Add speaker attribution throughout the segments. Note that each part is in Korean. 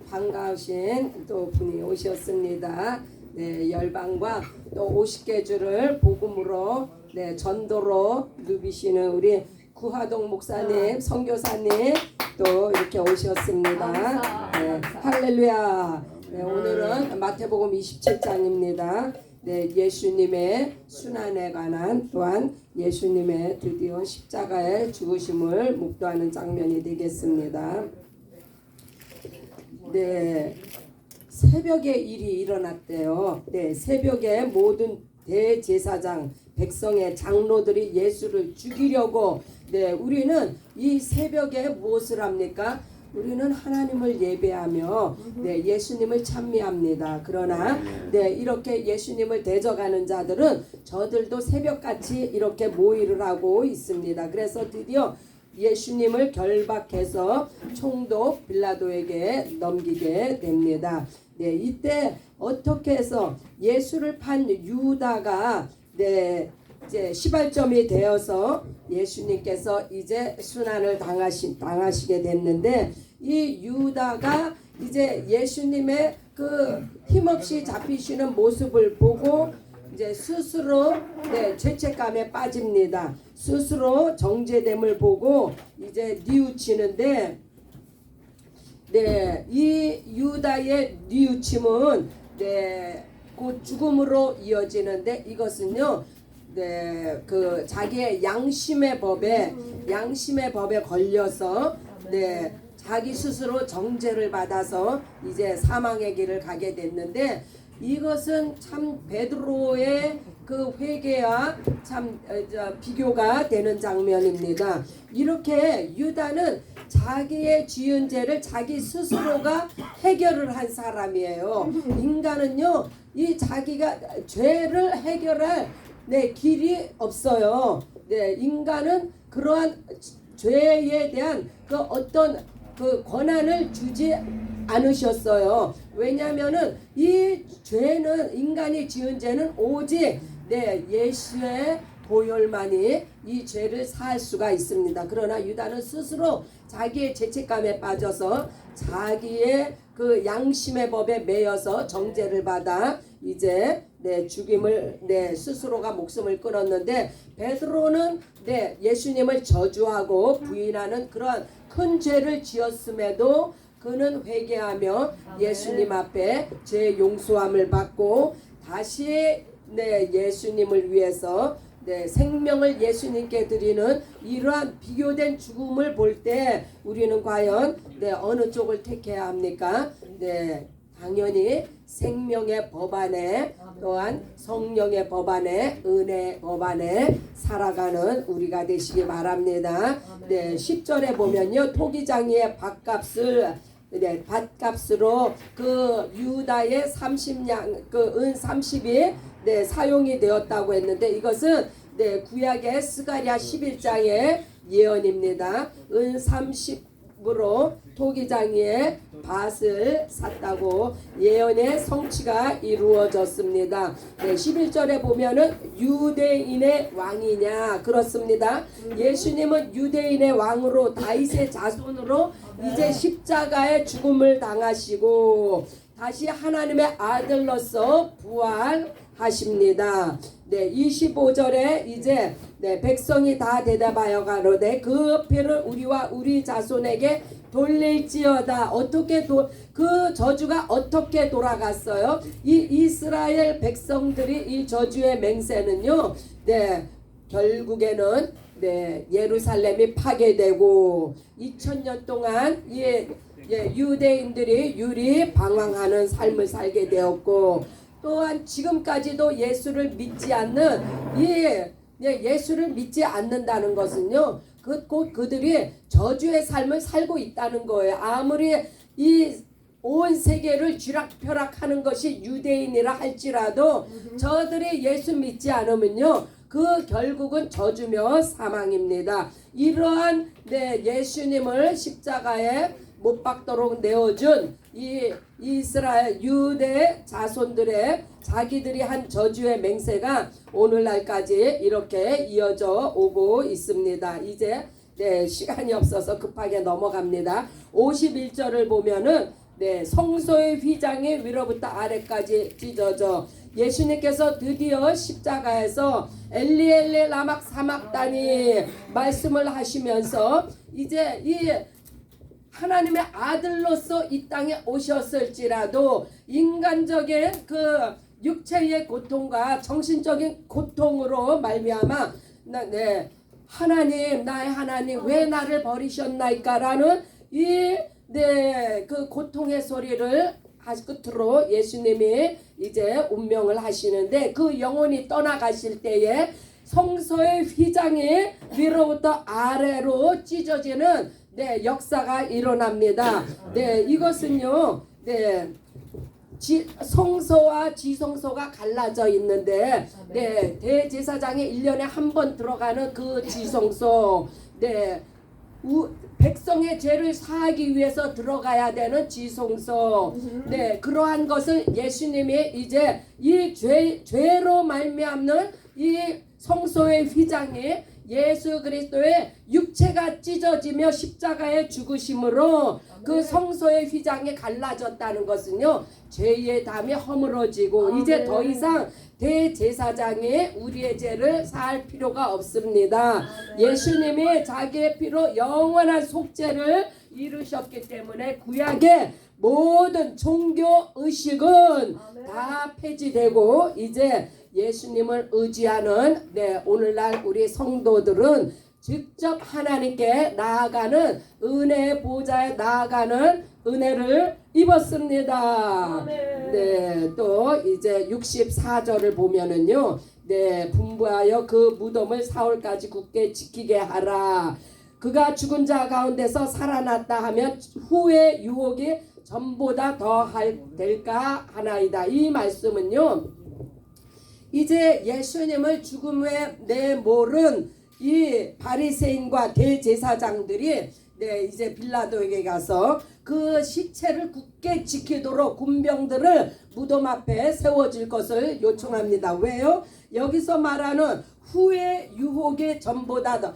Speaker 1: 반가우신 또 분이 오셨습니다. 네, 열방과 또 50개 주를 복음으로 전도로 누비시는 우리 구하동 목사님, 선교사님 또 이렇게 오셨습니다. 네, 할렐루야. 네, 오늘은 마태복음 27장입니다. 네, 예수님의 순환에 관한 또한 예수님의 드디어 십자가의 죽으심을 묵도하는 장면이 되겠습니다. 네, 새벽에 일이 일어났대요. 네, 새벽에 모든 대제사장, 백성의 장로들이 예수를 죽이려고 우리는 이 새벽에 무엇을 합니까? 우리는 하나님을 예배하며 예수님을 찬미합니다. 그러나 이렇게 예수님을 대적하는 자들은 저들도 새벽같이 이렇게 모의를 하고 있습니다. 그래서 드디어 예수님을 결박해서 총독 빌라도에게 넘기게 됩니다. 이때 어떻게 해서 예수를 판 유다가 이제 시발점이 되어서 예수님께서 이제 순환을 당하시게 됐는데, 이 유다가 이제 예수님의 그 힘없이 잡히시는 모습을 보고 이제 스스로 죄책감에 빠집니다. 스스로 정죄됨을 보고 이제 뉘우치는데, 이 유다의 뉘우침은 곧 죽음으로 이어지는데, 이것은요 그 자기의 양심의 법에 걸려서 자기 스스로 정죄를 받아서 이제 사망의 길을 가게 됐는데, 이것은 참 베드로의 그 회개와 참 비교가 되는 장면입니다. 이렇게 유다는 자기의 지은 죄를 자기 스스로가 해결을 한 사람이에요. 인간은요, 이 자기가 죄를 해결할 길이 없어요. 인간은 그러한 죄에 대한 그 어떤 그 권한을 주지 않으셨어요. 왜냐하면은 이 죄는, 인간이 지은 죄는 오직 예수의 보혈만이 이 죄를 사할 수가 있습니다. 그러나 유다는 스스로 자기의 죄책감에 빠져서 자기의 그 양심의 법에 매여서 정죄를 받아 이제 죽임을 스스로가 목숨을 끊었는데, 베드로는 예수님을 저주하고 부인하는 그런 큰 죄를 지었음에도 그는 회개하며 예수님 앞에 죄 용서함을 받고 다시 예수님을 위해서 생명을 예수님께 드리는 이러한 비교된 죽음을 볼 때 우리는 과연 어느 쪽을 택해야 합니까? 당연히 생명의 법 안에, 또한 성령의 법 안에, 은혜의 법 안에 살아가는 우리가 되시기 바랍니다. 10절에 보면요, 토기장이의 밭값으로 그 유다의 30냥, 그 은 30이 사용이 되었다고 했는데, 이것은 구약의 스가랴 11장의 예언입니다. 은 30으로 토기장이의 밭을 샀다고 예언의 성취가 이루어졌습니다. 11절에 보면은 유대인의 왕이냐, 그렇습니다. 예수님은 유대인의 왕으로, 다윗의 자손으로 이제 십자가의 죽음을 당하시고 다시 하나님의 아들로서 부활하십니다. 25절에 이제 백성이 다 대답하여 가로되 그 피를 우리와 우리 자손에게 돌릴지어다. 어떻게 그 저주가 어떻게 돌아갔어요? 이 이스라엘 백성들이 이 저주의 맹세는요, 결국에는 예루살렘이 파괴되고 2000년 동안 유대인들이 유리 방황하는 삶을 살게 되었고, 또한 지금까지도 예수를 믿지 않는 예수를 믿지 않는다는 것은요, 곧 그들이 저주의 삶을 살고 있다는 거예요. 아무리 이 온 세계를 쥐락펴락하는 것이 유대인이라 할지라도 저들이 예수 믿지 않으면요, 그 결국은 저주며 사망입니다. 이러한 예수님을 십자가에 못 박도록 내어준 이 이스라엘 유대 자손들의 자기들이 한 저주의 맹세가 오늘날까지 이렇게 이어져 오고 있습니다. 이제 시간이 없어서 급하게 넘어갑니다. 51절을 보면은 네, 성소의 휘장이 위로부터 아래까지 찢어져 예수님께서 드디어 십자가에서 엘리 라막 사막다니 말씀을 하시면서 이제 이 하나님의 아들로서 이 땅에 오셨을지라도 인간적인 그 육체의 고통과 정신적인 고통으로 말미암아 네, 하나님 나의 하나님 왜 나를 버리셨나이까라는 그 고통의 소리를 끝으로 예수님이 이제 운명을 하시는데 그 영혼이 떠나가실 때에 성소의 휘장이 위로부터 아래로 찢어지는 네, 역사가 일어납니다. 네, 이것은요. 네. 성소와 지성소가 갈라져 있는데 네, 대제사장이 1년에 한 번 들어가는 그 지성소 네, 백성의 죄를 사하기 위해서 들어가야 되는 지성소 네, 그러한 것을 예수님이 이제 이 죄로 말미암는 이 성소의 휘장이 예수 그리스도의 육체가 찢어지며 십자가의 죽으심으로 그 성소의 휘장이 갈라졌다는 것은요 죄의 담이 허물어지고 이제 더 이상 대제사장이 우리의 죄를 사할 필요가 없습니다. 예수님이 자기의 피로 영원한 속죄를 이루셨기 때문에 구약의 모든 종교 의식은 다 폐지되고 이제 예수님을 의지하는 네, 오늘날 우리 성도들은 직접 하나님께 나아가는 은혜의 보좌에 나아가는 은혜를 입었습니다. 네, 또 이제 64절을 보면은요. 네, 분부하여 그 무덤을 사흘까지 굳게 지키게 하라. 그가 죽은 자 가운데서 살아났다 하면 후에 유혹이 전보다 될까 하나이다. 이 말씀은요. 이제 예수님을 죽음에 내몰은 이 바리새인과 대제사장들이 네, 이제 빌라도에게 가서 그 시체를 굳게 지키도록 군병들을 무덤 앞에 세워줄 것을 요청합니다. 왜요? 여기서 말하는 후의 유혹이 전보다 더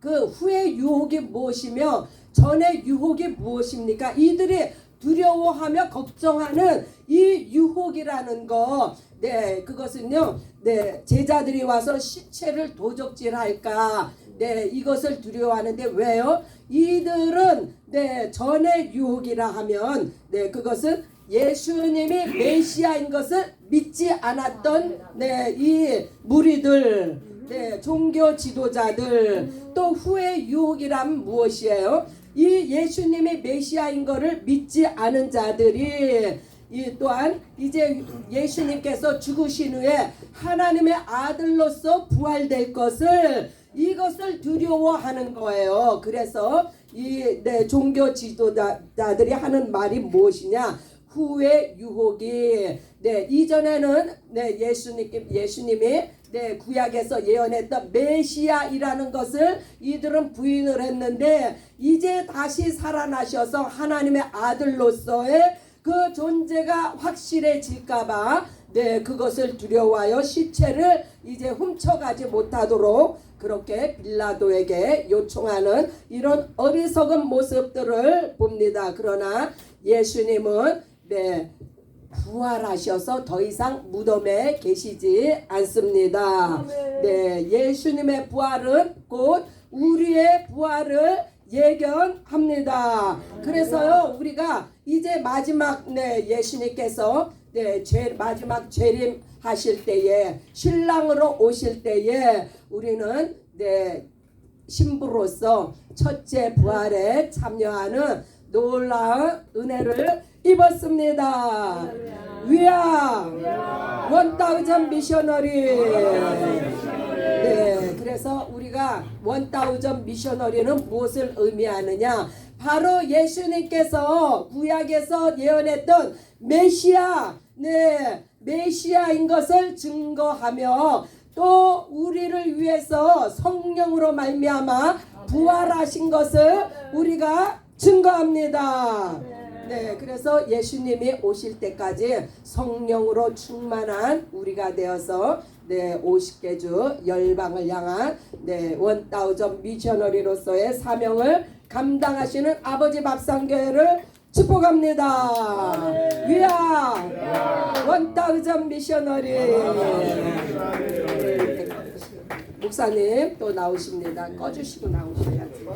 Speaker 1: 그 후의 유혹이 무엇이며 전의 유혹이 무엇입니까? 이들이 두려워하며 걱정하는 이 유혹이라는 거, 네, 그것은요, 네, 제자들이 와서 시체를 도적질할까, 네, 이것을 두려워하는데 왜요? 이들은 네, 전의 유혹이라 하면, 네, 그것은 예수님이 메시아인 것을 믿지 않았던 네, 이 무리들, 네, 종교 지도자들, 또 후의 유혹이란 무엇이에요? 이 예수님이 메시아인 것을 믿지 않은 자들이 이 또한 이제 예수님께서 죽으신 후에 하나님의 아들로서 부활될 것을 이것을 두려워하는 거예요. 그래서 이 네, 종교 지도자들이 하는 말이 무엇이냐? 후의 유혹이 네, 이전에는 네, 예수님이 네, 구약에서 예언했던 메시아이라는 것을 이들은 부인을 했는데 이제 다시 살아나셔서 하나님의 아들로서의 그 존재가 확실해질까봐 네, 그것을 두려워하여 시체를 이제 훔쳐가지 못하도록 그렇게 빌라도에게 요청하는 이런 어리석은 모습들을 봅니다. 그러나 예수님은 네, 부활하셔서 더 이상 무덤에 계시지 않습니다. 네, 예수님의 부활은 곧 우리의 부활을 예견합니다. 그래서요, 우리가 이제 마지막 네, 예수님께서 네, 마지막 재림하실 때에 신랑으로 오실 때에 우리는 네, 신부로서 첫째 부활에 참여하는 놀라운 은혜를 입었습니다. 위아 1000 미셔너리. 네, 그래서 우리가 1000 미셔너리는 무엇을 의미하느냐? 바로 예수님께서 구약에서 예언했던 메시아, 네, 메시아인 것을 증거하며 또 우리를 위해서 성령으로 말미암아 부활하신 것을 우리가 증거합니다. 네, 그래서 예수님이 오실 때까지 성령으로 충만한 우리가 되어서 네, 50개 주 열방을 향한 네, 1000 미셔너리로서의 사명을 감당하시는 아버지 밥상교회를 축복합니다. 위아 1000 미셔너리. 목사님 또 나오십니다. 꺼주시고 나오셔야지.